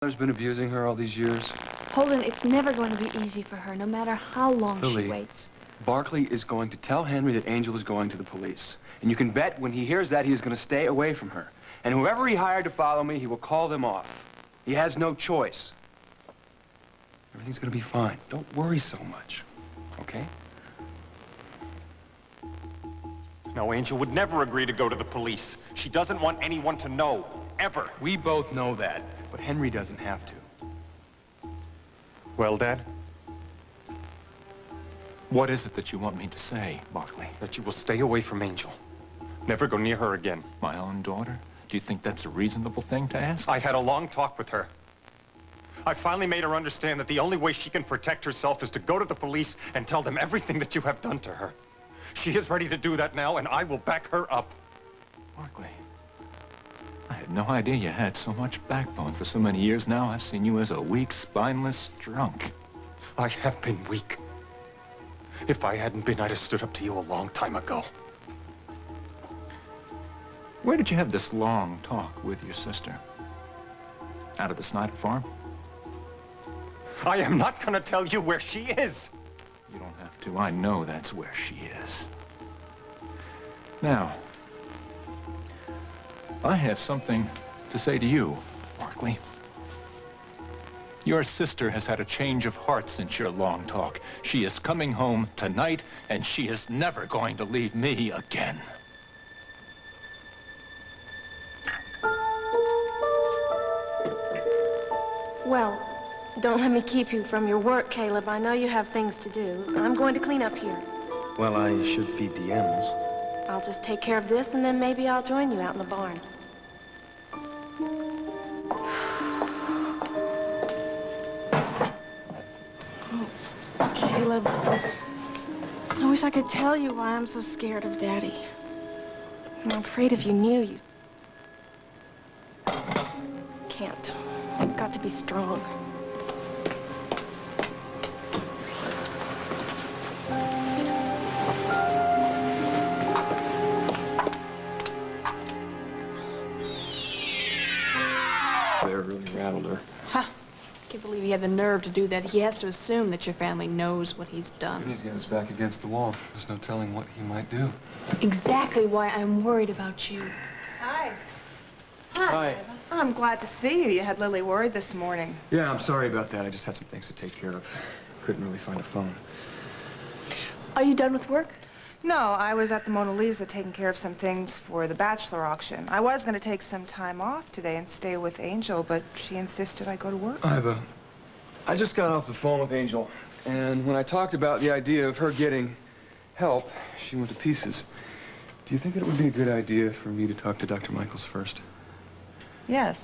Mother's been abusing her all these years. Holden, it's never going to be easy for her, no matter how long Lily, she waits. Barkley is going to tell Henry that Angel is going to the police. And you can bet when he hears that, he is going to stay away from her. And whoever he hired to follow me, he will call them off. He has no choice. Everything's going to be fine. Don't worry so much, okay? No, Angel would never agree to go to the police. She doesn't want anyone to know, ever. We both know that, but Henry doesn't have to. Well, Dad? What is it that you want me to say, Barkley? That you will stay away from Angel. Never go near her again. My own daughter? Do you think that's a reasonable thing to ask? I had a long talk with her. I finally made her understand that the only way she can protect herself is to go to the police and tell them everything that you have done to her. She is ready to do that now, and I will back her up. Barkley, I had no idea you had so much backbone. For so many years now, I've seen you as a weak, spineless drunk. I have been weak. If I hadn't been, I'd have stood up to you a long time ago. Where did you have this long talk with your sister? Out at the Snyder farm? I am not gonna tell you where she is. You don't have to. I know that's where she is. Now, I have something to say to you, Barkley. Your sister has had a change of heart since your long talk. She is coming home tonight, and she is never going to leave me again. Well, don't let me keep you from your work, Caleb. I know you have things to do. I'm going to clean up here. Well, I should feed the animals. I'll just take care of this, and then maybe I'll join you out in the barn. Oh, Caleb. I wish I could tell you why I'm so scared of Daddy. I'm afraid if you knew, you can't. You've got to be strong. Bear really rattled her. Ha! I can't believe he had the nerve to do that. He has to assume that your family knows what he's done. He's got his back against the wall. There's no telling what he might do. Exactly why I'm worried about you. Hi. Hi. I'm glad to see you. You had Lily worried this morning. Yeah, I'm sorry about that. I just had some things to take care of. Couldn't really find a phone. Are you done with work? No, I was at the Mona Lisa taking care of some things for the bachelor auction. I was going to take some time off today and stay with Angel, but she insisted I go to work. I just got off the phone with Angel, and when I talked about the idea of her getting help, she went to pieces. Do you think that it would be a good idea for me to talk to Dr. Michaels first? Yes.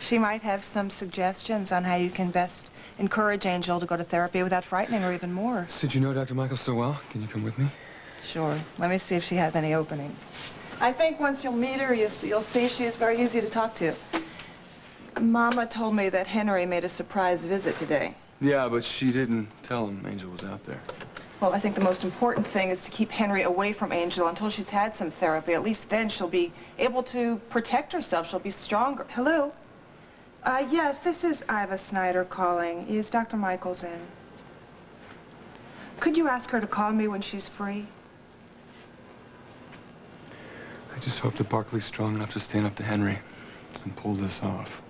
She might have some suggestions on how you can best encourage Angel to go to therapy without frightening her even more. Since you know Dr. Michaels so well, can you come with me? Sure. Let me see if she has any openings. I think once you'll meet her, you'll see she is very easy to talk to. Mama told me that Henry made a surprise visit today. Yeah, but she didn't tell him Angel was out there. Well, I think the most important thing is to keep Henry away from Angel until she's had some therapy. At least then she'll be able to protect herself. She'll be stronger. Hello? Yes, this is Iva Snyder calling. Is Dr. Michaels in? Could you ask her to call me when she's free? I just hope that Barkley's strong enough to stand up to Henry and pull this off.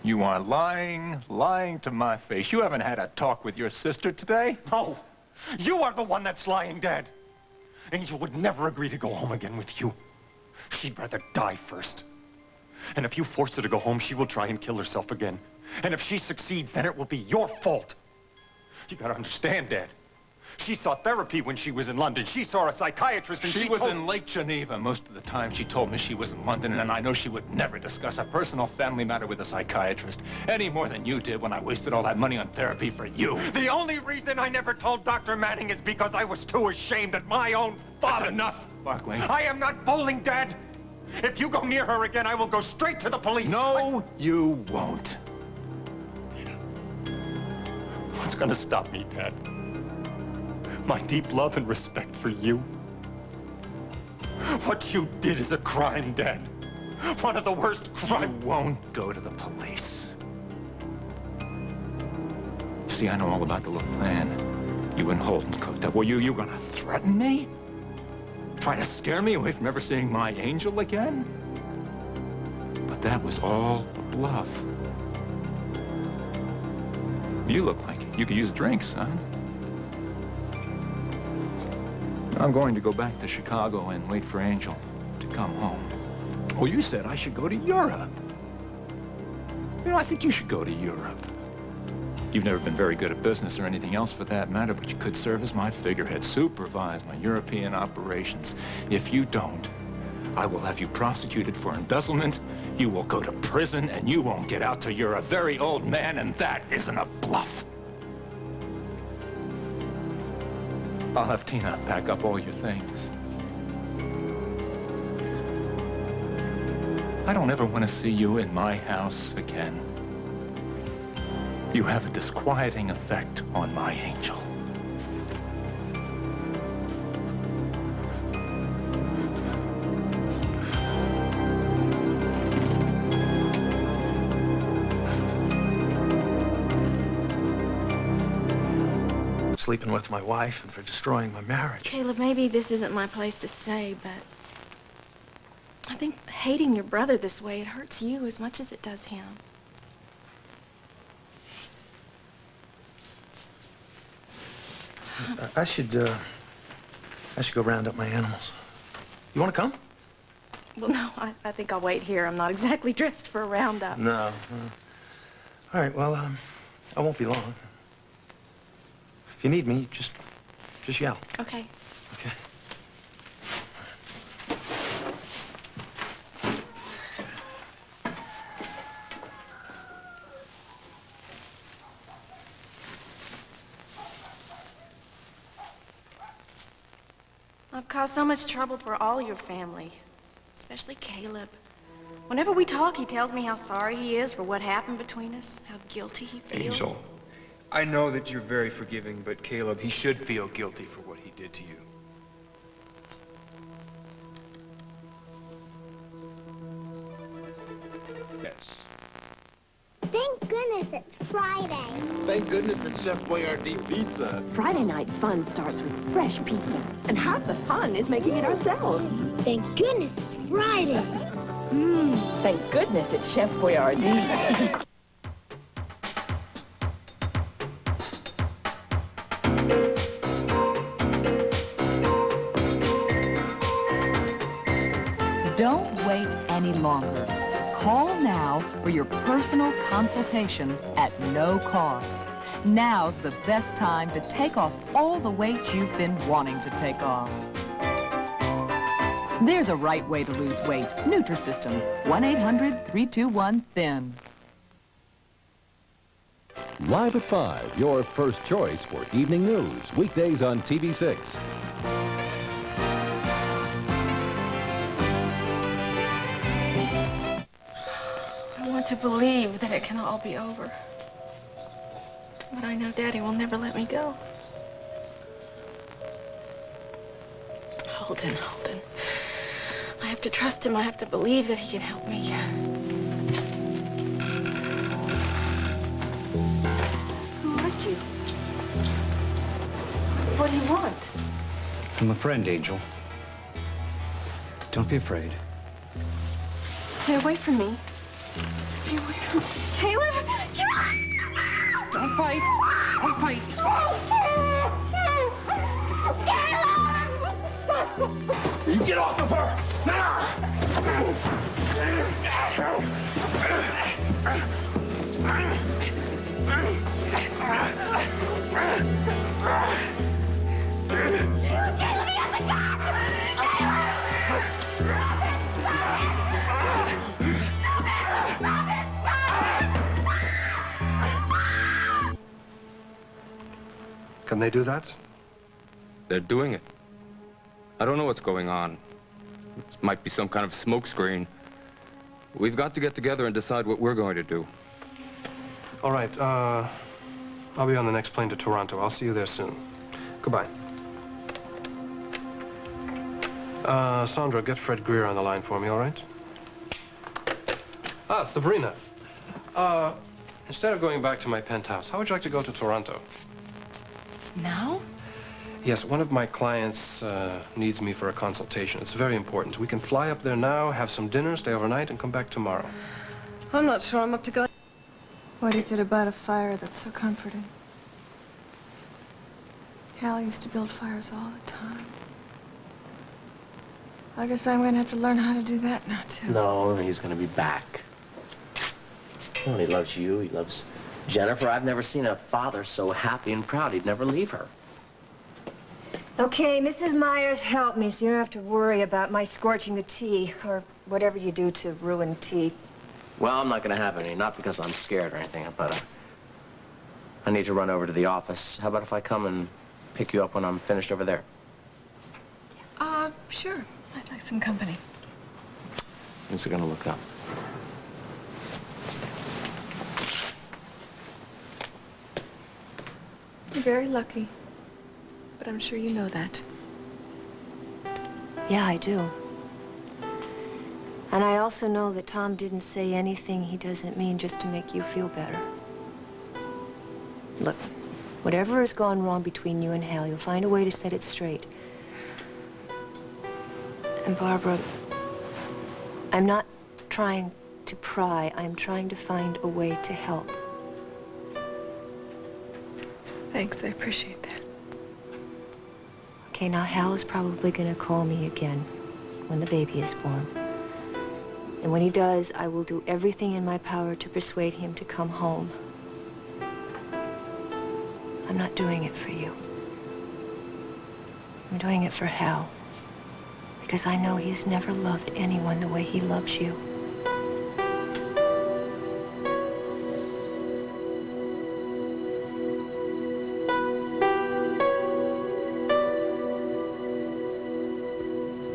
You are lying to my face. You haven't had a talk with your sister today? No. You are the one that's lying, Dad. Angel would never agree to go home again with you. She'd rather die first. And if you force her to go home, she will try and kill herself again. And if she succeeds, then it will be your fault. You gotta understand, Dad. She saw therapy when she was in London. She saw a psychiatrist and She was in Lake Geneva most of the time. She told me she was in London, and I know she would never discuss a personal family matter with a psychiatrist, any more than you did when I wasted all that money on therapy for you. The only reason I never told Dr. Manning is because I was too ashamed that my own father... That's enough, Barkley. I am not fooling, Dad. If you go near her again, I will go straight to the police. No, you won't. What's gonna stop me, Dad? My deep love and respect for you. What you did is a crime, Dad. One of the worst I crimes. won't go to the police. See, I know all about the little plan you and Holden cooked up. Were you gonna threaten me? Try to scare me away from ever seeing my angel again? But that was all a bluff. You look like you could use a drink, son. I'm going to go back to Chicago and wait for Angel to come home. Oh, you said I should go to Europe. You know, I think you should go to Europe. You've never been very good at business or anything else for that matter, but you could serve as my figurehead, supervise my European operations. If you don't, I will have you prosecuted for embezzlement, you will go to prison, and you won't get out till you're a very old man, and that isn't a bluff. I'll have Tina pack up all your things. I don't ever want to see you in my house again. You have a disquieting effect on my angel. Sleeping with my wife and for destroying my marriage. Caleb, maybe this isn't my place to say, but I think hating your brother this way, it hurts you as much as it does him. I should go round up my animals. You want to come? Well, no, I think I'll wait here. I'm not exactly dressed for a roundup. No. All right, well, I won't be long. If you need me, just yell. Okay. Okay. I've caused so much trouble for all your family, especially Caleb. Whenever we talk, he tells me how sorry he is for what happened between us, how guilty he feels. Angel, I know that you're very forgiving, but Caleb, he should feel guilty for what he did to you. Yes. Thank goodness it's Friday. Thank goodness it's Chef Boyardee pizza. Friday night fun starts with fresh pizza, and half the fun is making it ourselves. Thank goodness it's Friday. Thank goodness it's Chef Boyardee. Don't wait any longer. Call now for your personal consultation at no cost. Now's the best time to take off all the weight you've been wanting to take off. There's a right way to lose weight. Nutrisystem. 1-800-321-THIN. Live at 5, your first choice for evening news. Weekdays on TV6. I want to believe that it can all be over. But I know Daddy will never let me go. Holden. I have to trust him. I have to believe that he can help me. Who are you? What do you want? I'm a friend, Angel. Don't be afraid. Stay away from me. Stay away from me. Caleb! Don't fight. Don't fight. You get off of her! Now! Can they do that? They're doing it. I don't know what's going on. It might be some kind of smokescreen. We've got to get together and decide what we're going to do. All right, I'll be on the next plane to Toronto. I'll see you there soon. Goodbye. Sandra, get Fred Greer on the line for me, all right? Ah, Sabrina. Instead of going back to my penthouse, how would you like to go to Toronto? Now? Yes, one of my clients needs me for a consultation. It's very important. We can fly up there now, have some dinner, stay overnight, and come back tomorrow. I'm not sure I'm up to go. What is it about a fire that's so comforting? Hal used to build fires all the time. I guess I'm gonna have to learn how to do that now, too. No, he's gonna be back. Well, he loves you, he loves Jennifer. I've never seen a father so happy and proud he'd never leave her. Okay, Mrs. Myers, help me so you don't have to worry about my scorching the tea, or whatever you do to ruin tea. Well, I'm not gonna have any, not because I'm scared or anything, but I need to run over to the office. How about if I come and pick you up when I'm finished over there? Sure. I'd like some company. Things are gonna look up. You're very lucky. But I'm sure you know that. Yeah, I do. And I also know that Tom didn't say anything he doesn't mean just to make you feel better. Look, whatever has gone wrong between you and Hal, you'll find a way to set it straight. And Barbara, I'm not trying to pry. I'm trying to find a way to help. Thanks, I appreciate that. Okay, now Hal is probably gonna call me again when the baby is born. And when he does, I will do everything in my power to persuade him to come home. I'm not doing it for you. I'm doing it for Hal. Because I know he's never loved anyone the way he loves you.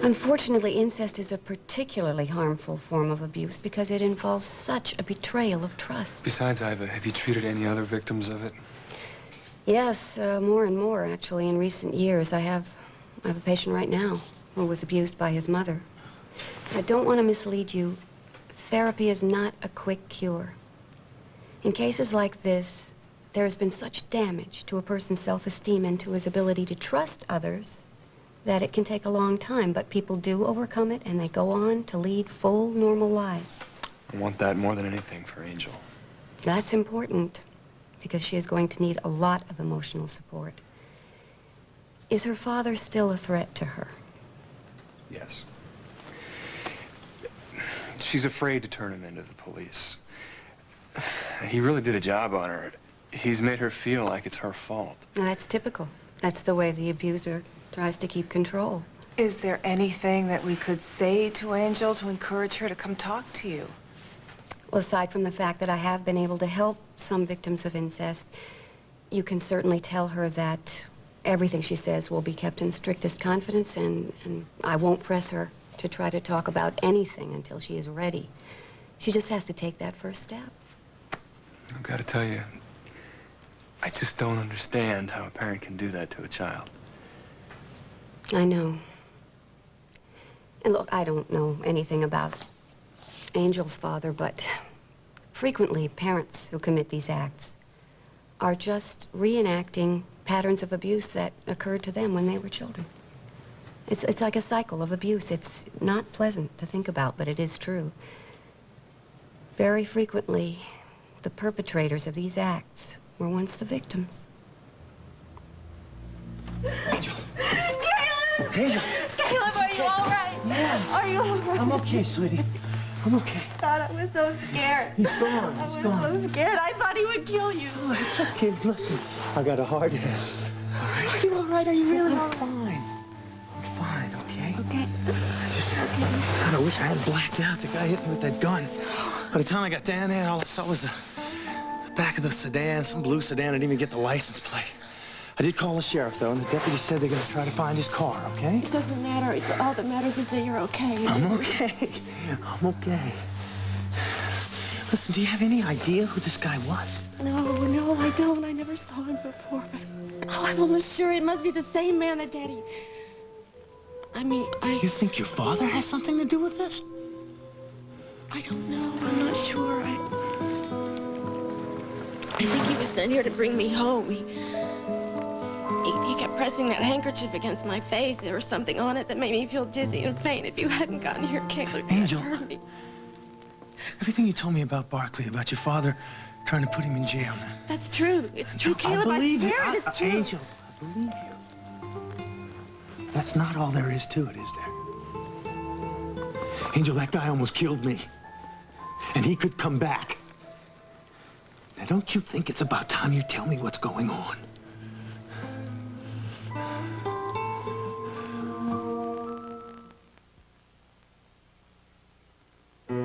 Unfortunately, incest is a particularly harmful form of abuse because it involves such a betrayal of trust. Besides, Iva, have you treated any other victims of it? Yes, more and more, actually, in recent years. I have a patient right now who was abused by his mother. I don't want to mislead you. Therapy is not a quick cure. In cases like this, there has been such damage to a person's self-esteem and to his ability to trust others that it can take a long time, but people do overcome it and they go on to lead full, normal lives. I want that more than anything for Angel. That's important because she is going to need a lot of emotional support. Is her father still a threat to her? Yes. She's afraid to turn him into the police. He really did a job on her. He's made her feel like it's her fault. Now, that's typical. That's the way the abuser tries to keep control. Is there anything that we could say to Angel to encourage her to come talk to you? Well, aside from the fact that I have been able to help some victims of incest, you can certainly tell her that everything she says will be kept in strictest confidence, and I won't press her to try to talk about anything until she is ready. She just has to take that first step. I've got to tell you, I just don't understand how a parent can do that to a child. I know. And look, I don't know anything about Angel's father, but frequently parents who commit these acts are just reenacting patterns of abuse that occurred to them when they were children. It's like a cycle of abuse. It's not pleasant to think about, but it is true. Very frequently, the perpetrators of these acts were once the victims. Angel. Caleb! Angel. Caleb, are you all right? Yeah. Are you all right? I'm okay, sweetie. I'm okay. God, I was so scared. He's gone. I He's was gone. so scared. I thought he would kill you. Oh, it's okay. Listen, I got a hard head. All right. Are you all right? Are you really all right? Fine. I'm fine, okay? Okay. God, I wish I had blacked out. The guy hit me with that gun. By the time I got down there, all I saw was the back of the sedan, some blue sedan. I didn't even get the license plate. I did call the sheriff, though, and the deputy said they're going to try to find his car, okay? It doesn't matter. It's all that matters is that you're okay. I'm okay. I'm okay. Listen, do you have any idea who this guy was? No, I don't. I never saw him before, but I'm almost sure it must be the same man that Daddy... I mean, You think your father has something to do with this? I don't know. I'm not sure. I think he was sent here to bring me home. He kept pressing that handkerchief against my face. There was something on it that made me feel dizzy and faint. If you hadn't gotten here, Caleb, Angel. you'd hurt me. Everything you told me about Barkley, about your father trying to put him in jail. That's true. It's true, Caleb. I believe you. swear it's true. Angel, I believe you. That's not all there is to it, is there? Angel, that guy almost killed me. And he could come back. Now, don't you think it's about time you tell me what's going on? We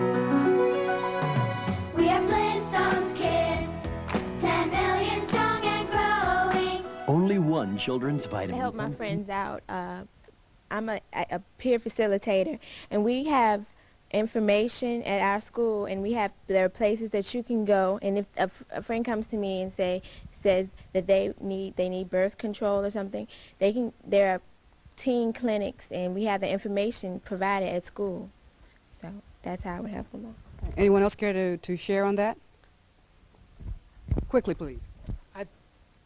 are Flintstones kids, 10 million strong and growing. Only one children's vitamin. To help my friends out, I'm a peer facilitator, and we have information at our school, and there are places that you can go, and if a friend comes to me and says that they need birth control or something, there are teen clinics, and we have the information provided at school. So that's how I would help them out. Anyone else care to share on that? Quickly, please.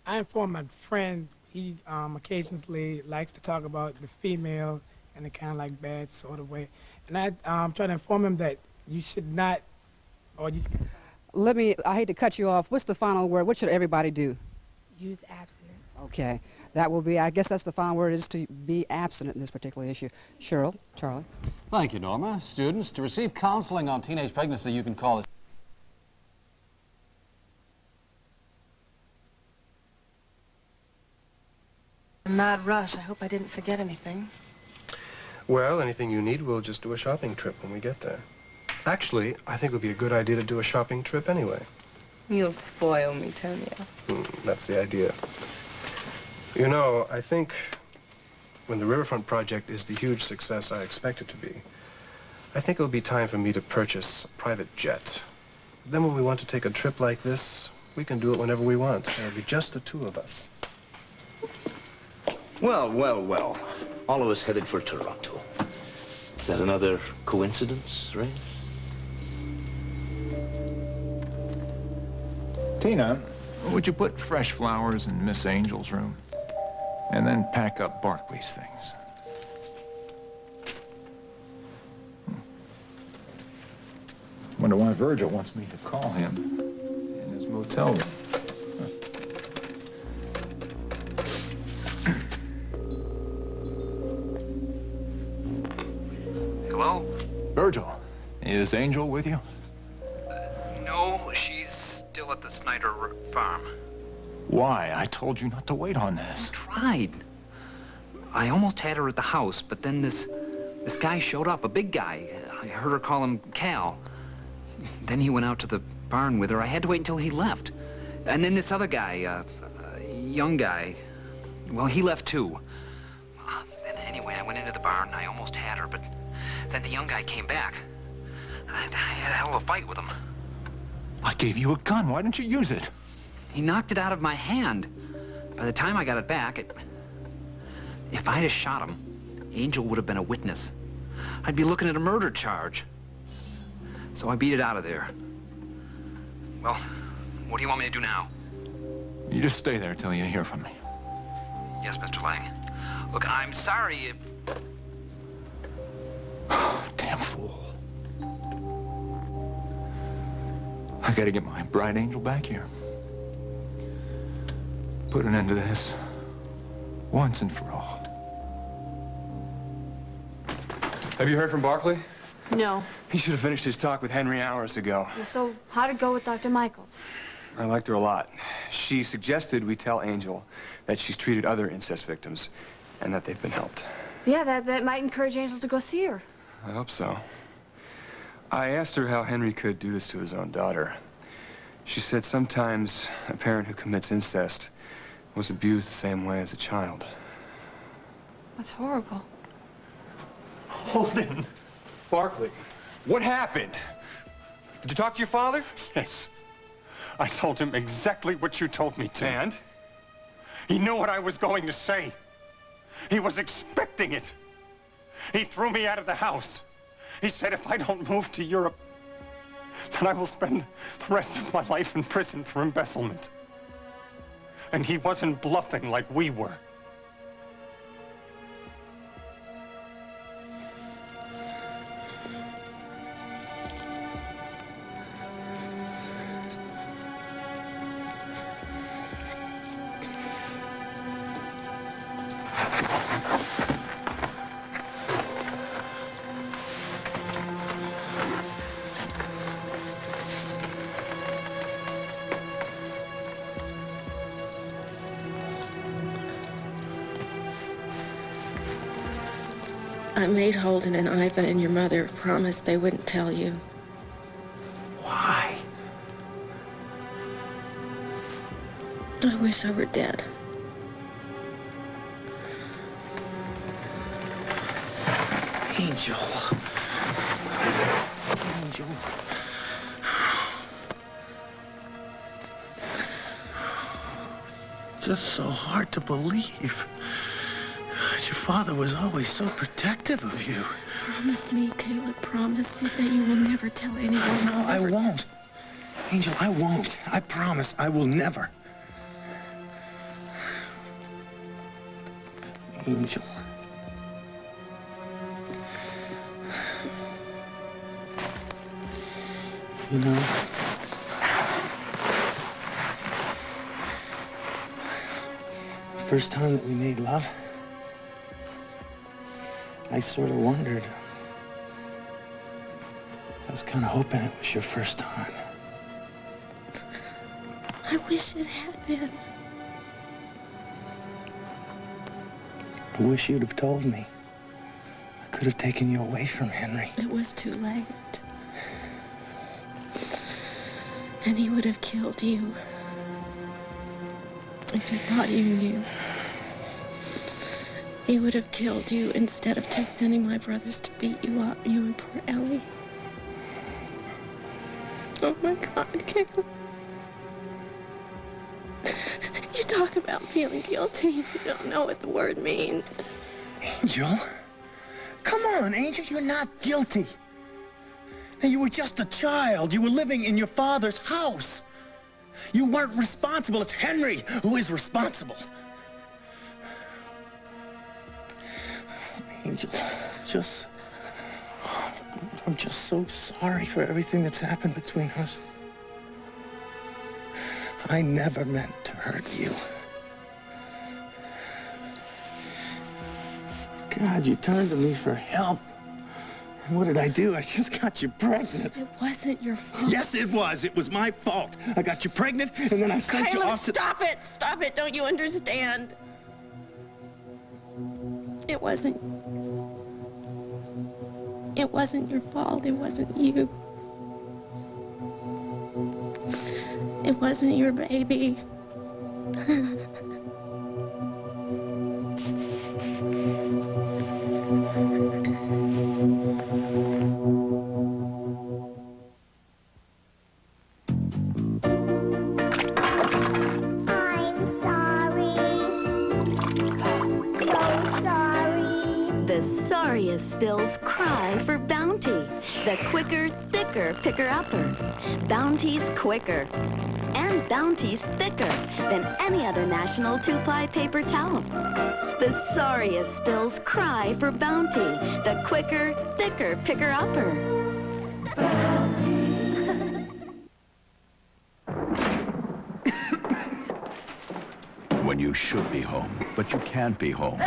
I informed my friend. He occasionally likes to talk about the female in a kind of like bad sort of way. And I try to inform him that you should not, or you... I hate to cut you off. What's the final word? What should everybody do? Use abstinence. Okay. That will be, I guess that's the final word, is to be abstinent in this particular issue. Cheryl, Charlie. Thank you, Norma. Students, to receive counseling on teenage pregnancy, you can call us. Mad rush. I hope I didn't forget anything. Well, anything you need, we'll just do a shopping trip when we get there. Actually, I think it would be a good idea to do a shopping trip anyway. You'll spoil me, Tonio. That's the idea. You know, I think when the Riverfront project is the huge success I expect it to be, I think it'll be time for me to purchase a private jet. Then when we want to take a trip like this, we can do it whenever we want. It'll be just the two of us. Well, well, well. All of us headed for Toronto. Is that another coincidence, Ray? Tina, would you put fresh flowers in Miss Angel's room? And then pack up Barkley's things. Wonder why Virgil wants me to call him in his motel room. Hello? Virgil, is Angel with you? No, she's still at the Snyder farm. Why? I told you not to wait on this. Tried. I almost had her at the house, but then this guy showed up, a big guy. I heard her call him Cal. Then he went out to the barn with her. I had to wait until he left. And then this other guy, young guy, well, he left too. Then anyway, I went into the barn. I almost had her, but then the young guy came back. I had a hell of a fight with him. I gave you a gun. Why didn't you use it? He knocked it out of my hand. By the time I got it back, if I'd have shot him, Angel would have been a witness. I'd be looking at a murder charge. So I beat it out of there. Well, what do you want me to do now? You just stay there till you hear from me. Yes, Mr. Lang. Look, I'm sorry if... Damn fool. I gotta get my bright angel back here. Put an end to this once and for all. Have you heard from Barkley? No. He should have finished his talk with Henry hours ago. So how'd it go with Dr. Michaels? I liked her a lot. She suggested we tell Angel that she's treated other incest victims and that they've been helped. Yeah, that might encourage Angel to go see her. I hope so. I asked her how Henry could do this to his own daughter. She said sometimes a parent who commits incest was abused the same way as a child. That's horrible. Holden. Barkley, what happened? Did you talk to your father? Yes. I told him exactly what you told me to. And? He knew what I was going to say. He was expecting it. He threw me out of the house. He said if I don't move to Europe, that I will spend the rest of my life in prison for embezzlement. And he wasn't bluffing like we were. I made Holden and Iva and your mother promise they wouldn't tell you. Why? I wish I were dead. Angel. Angel. Just so hard to believe. Your father was always so protective of you. Promise me, Caleb, promise me that you will never tell anyone. No, I won't. Angel, I won't. I promise I will never. Angel. You know, the first time that we made love, I sort of wondered. I was kind of hoping it was your first time. I wish it had been. I wish you'd have told me. I could have taken you away from Henry. It was too late. And he would have killed you. If he thought you knew. He would have killed you instead of just sending my brothers to beat you up, you and poor Ellie. Oh my God, Caleb. You talk about feeling guilty. You don't know what the word means. Angel? Come on, Angel, you're not guilty. Now, you were just a child. You were living in your father's house. You weren't responsible. It's Henry who is responsible. Angel, I'm just so sorry for everything that's happened between us. I never meant to hurt you. God, you turned to me for help. And what did I do? I just got you pregnant. It wasn't your fault. Yes, it was. It was my fault. I got you pregnant, and then I sent you off to... Stop it! Stop it! Don't you understand? It wasn't your fault. It wasn't you. It wasn't your baby. Spills cry for Bounty, the quicker, thicker picker-upper. Bounty's quicker, and Bounty's thicker than any other national two-ply paper towel. The sorriest spills cry for Bounty, the quicker, thicker picker-upper. When you should be home, but you can't be home.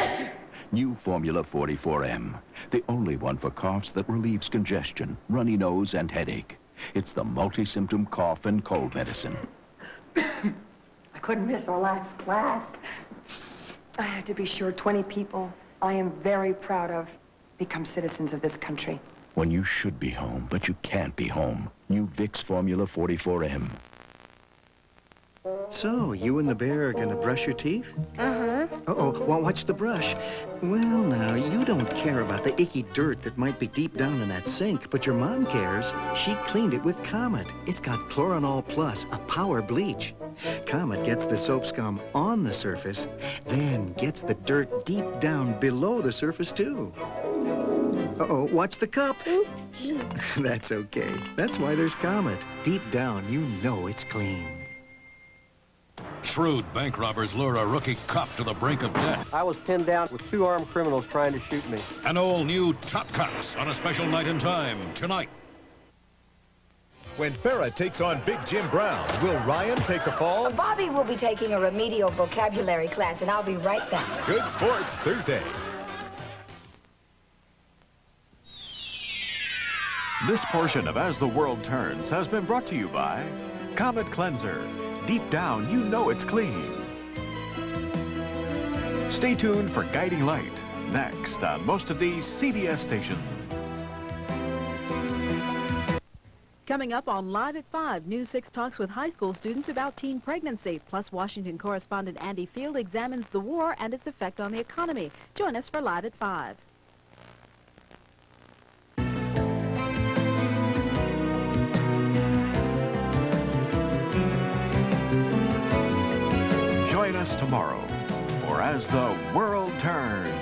New Formula 44M, the only one for coughs that relieves congestion, runny nose, and headache. It's the multi-symptom cough and cold medicine. I couldn't miss our last class. I had to be sure 20 people I am very proud of become citizens of this country. When you should be home, but you can't be home. New Vicks Formula 44M. So, you and the bear are gonna brush your teeth? Uh-huh. Uh-oh, well, watch the brush. Well, now, you don't care about the icky dirt that might be deep down in that sink, but your mom cares. She cleaned it with Comet. It's got Chloranol Plus, a power bleach. Comet gets the soap scum on the surface, then gets the dirt deep down below the surface, too. Uh-oh, watch the cup. That's okay. That's why there's Comet. Deep down, you know it's clean. Shrewd bank robbers lure a rookie cop to the brink of death. I was pinned down with 2 armed criminals trying to shoot me. An all-new Top Cops on a special night and time tonight. When Farrah takes on Big Jim Brown, will Ryan take the fall? Bobby will be taking a remedial vocabulary class, and I'll be right back. Good Sports Thursday. This portion of As the World Turns has been brought to you by Comet Cleanser. Deep down, you know it's clean. Stay tuned for Guiding Light, next on most of these CBS stations. Coming up on Live at 5, News 6 talks with high school students about teen pregnancy. Plus, Washington correspondent Andy Field examines the war and its effect on the economy. Join us for Live at 5. Join us tomorrow for As the World Turns.